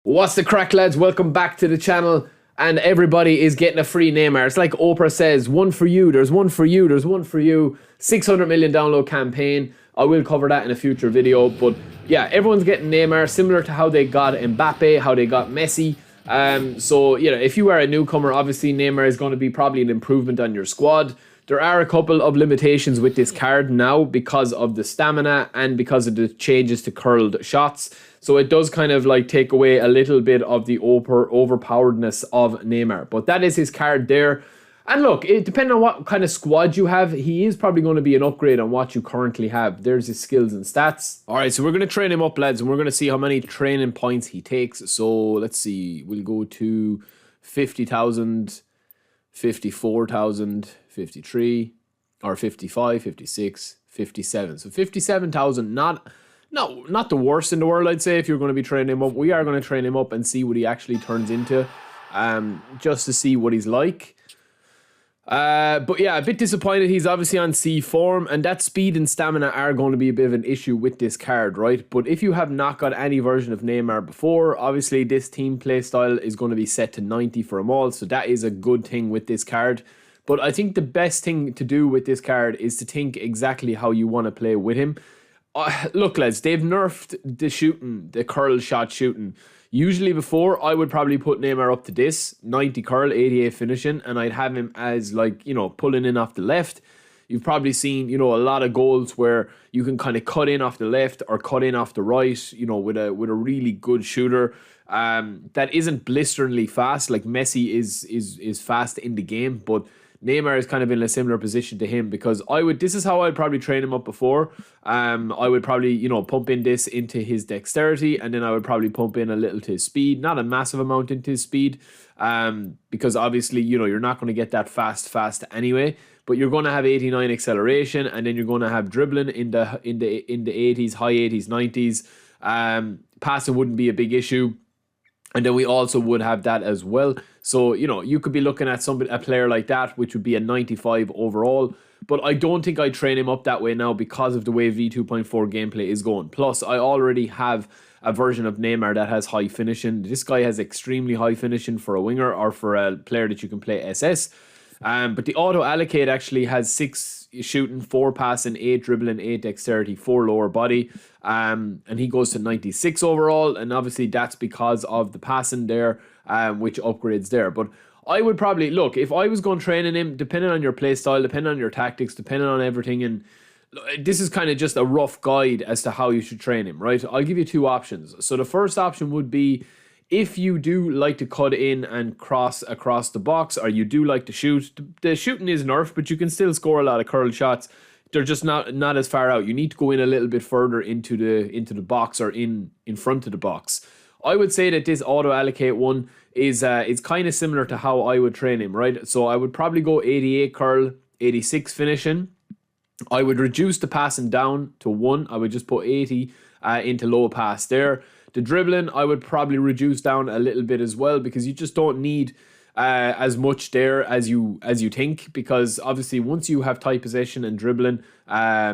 What's the crack, lads? Welcome back to the channel. And everybody is getting a free Neymar. It's like Oprah says, one for you, there's one for you, there's one for you. 600 million download campaign. I will cover that in a future video. But yeah, everyone's getting Neymar, similar to how they got Mbappe, how they got Messi. So, you know, if you are a newcomer, obviously Neymar is going to be probably an improvement on your squad. There are a couple of limitations with this card now because of the stamina and because of the changes to curled shots. So it does kind of like take away a little bit of the overpoweredness of Neymar. But that is his card there. And look, depending on what kind of squad you have, he is probably going to be an upgrade on what you currently have. There's his skills and stats. All right, so we're going to train him up, lads, and we're going to see how many training points he takes. So let's see. We'll go to 50,000, 54,000, 53, or 55, 56, 57. So 57,000, not the worst in the world, I'd say, if you're going to be training him up. We are going to train him up and see what he actually turns into, just to see what he's like. But yeah, a bit disappointed. He's obviously on C form, and that speed and stamina are going to be a bit of an issue with this card, right? But if you have not got any version of Neymar before, obviously this team play style is going to be set to 90 for them all, so that is a good thing with this card. But I think the best thing to do with this card is to think exactly how you want to play with him. Look, lads, they've nerfed the shooting, the curl shot shooting. Usually before, I would probably put Neymar up to this, 90 curl, 88 finishing, and I'd have him as, like, you know, pulling in off the left. You've probably seen, you know, a lot of goals where you can kind of cut in off the left or cut in off the right, you know, with a really good shooter. That isn't blisteringly fast. Like Messi is fast in the game, but Neymar is kind of in a similar position to him, because this is how I'd probably train him up before. I would probably, you know, pump in this into his dexterity, and then I would probably pump in a little to his speed, not a massive amount into his speed, because obviously, you know, you're not going to get that fast anyway, but you're going to have 89 acceleration, and then you're going to have dribbling in the 80s, high 80s, 90s. Passing wouldn't be a big issue. And then we also would have that as well. So, you know, you could be looking at a player like that, which would be a 95 overall. But I don't think I'd train him up that way now because of the way V2.4 gameplay is going. Plus, I already have a version of Neymar that has high finishing. This guy has extremely high finishing for a winger or for a player that you can play SS. But the auto allocate actually has 6 shooting, 4 passing, 8 dribbling, 8 dexterity, 4 lower body. And he goes to 96 overall. And obviously that's because of the passing there, which upgrades there. But I would probably, look, if I was going training him, depending on your play style, depending on your tactics, depending on everything, and this is kind of just a rough guide as to how you should train him, right? I'll give you 2 options. So the first option would be, if you do like to cut in and cross across the box, or you do like to shoot, the shooting is nerfed, but you can still score a lot of curl shots. They're just not as far out. You need to go in a little bit further into the box, or in front of the box. I would say that this auto allocate one is it's kind of similar to how I would train him, right? So I would probably go 88 curl, 86 finishing. I would reduce the passing down to 1. I would just put 80 into low pass there. The dribbling, I would probably reduce down a little bit as well, because you just don't need as much there as you think, because obviously once you have tight possession and dribbling,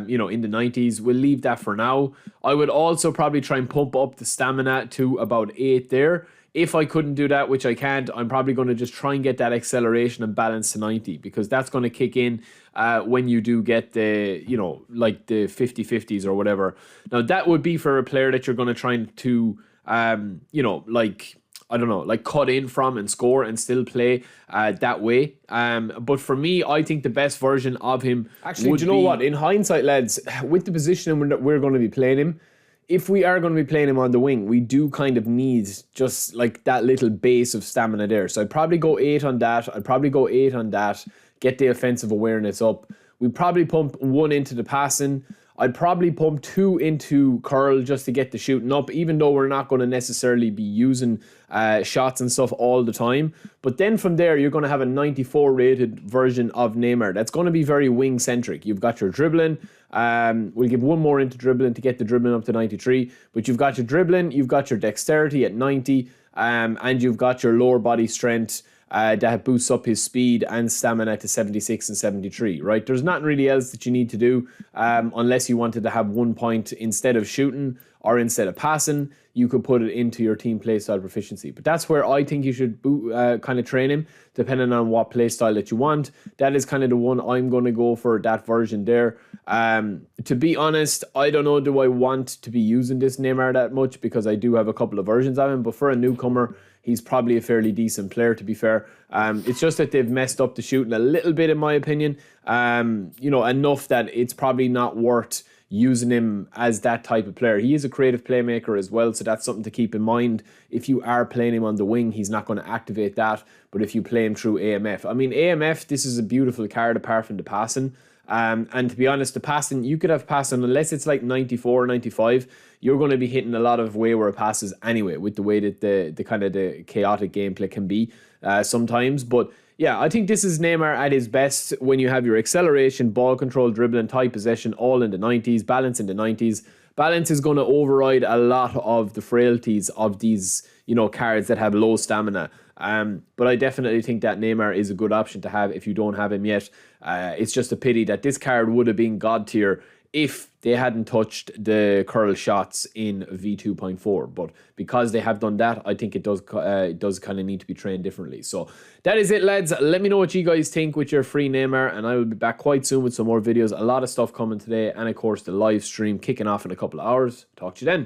you know, in the 90s, we'll leave that for now. I would also probably try and pump up the stamina to about 8 there. If I couldn't do that, which I can't, I'm probably going to just try and get that acceleration and balance to 90, because that's going to kick in when you do get the, you know, like the 50-50s or whatever. Now, that would be for a player that you're going to try to, you know, like, I don't know, like cut in from and score and still play that way. But for me, I think the best version of him actually, do you know what? In hindsight, lads, with the position that we're going to be playing him, if we are going to be playing him on the wing, we do kind of need just like that little base of stamina there. So I'd probably go 8 on that. I'd probably go 8 on that. Get the offensive awareness up. We'd probably pump 1 into the passing. I'd probably pump 2 into curl just to get the shooting up, even though we're not going to necessarily be using shots and stuff all the time. But then from there, you're going to have a 94 rated version of Neymar. That's going to be very wing centric. You've got your dribbling. We'll give 1 more into dribbling to get the dribbling up to 93. But you've got your dribbling, you've got your dexterity at 90, and you've got your lower body strength that boosts up his speed and stamina to 76 and 73, right? There's nothing really else that you need to do unless you wanted to have 1 point instead of shooting or instead of passing, you could put it into your team playstyle proficiency. But that's where I think you should kind of train him, depending on what playstyle that you want. That is kind of the one I'm going to go for, that version there. To be honest, I don't know, do I want to be using this Neymar that much, because I do have a couple of versions of him, but for a newcomer, he's probably a fairly decent player, to be fair. It's just that they've messed up the shooting a little bit, in my opinion. You know, enough that it's probably not worth using him as that type of player. He is a creative playmaker as well, so that's something to keep in mind. If you are playing him on the wing, he's not going to activate that, but if you play him through AMF, I mean, AMF, this is a beautiful card apart from the passing. And to be honest, the passing, you could have passing, unless it's like 94, 95, you're going to be hitting a lot of wayward passes anyway, with the way that the kind of the chaotic gameplay can be sometimes. But yeah, I think this is Neymar at his best when you have your acceleration, ball control, dribbling, tight possession, all in the 90s, balance in the 90s. Balance is going to override a lot of the frailties of these, you know, cards that have low stamina. But I definitely think that Neymar is a good option to have if you don't have him yet. It's just a pity that this card would have been God tier if they hadn't touched the curl shots in V2.4. But because they have done that, I think it does kind of need to be trained differently. So that is it, lads. Let me know what you guys think with your free Neymar, and I will be back quite soon with some more videos. A lot of stuff coming today, and of course the live stream kicking off in a couple of hours. Talk to you then.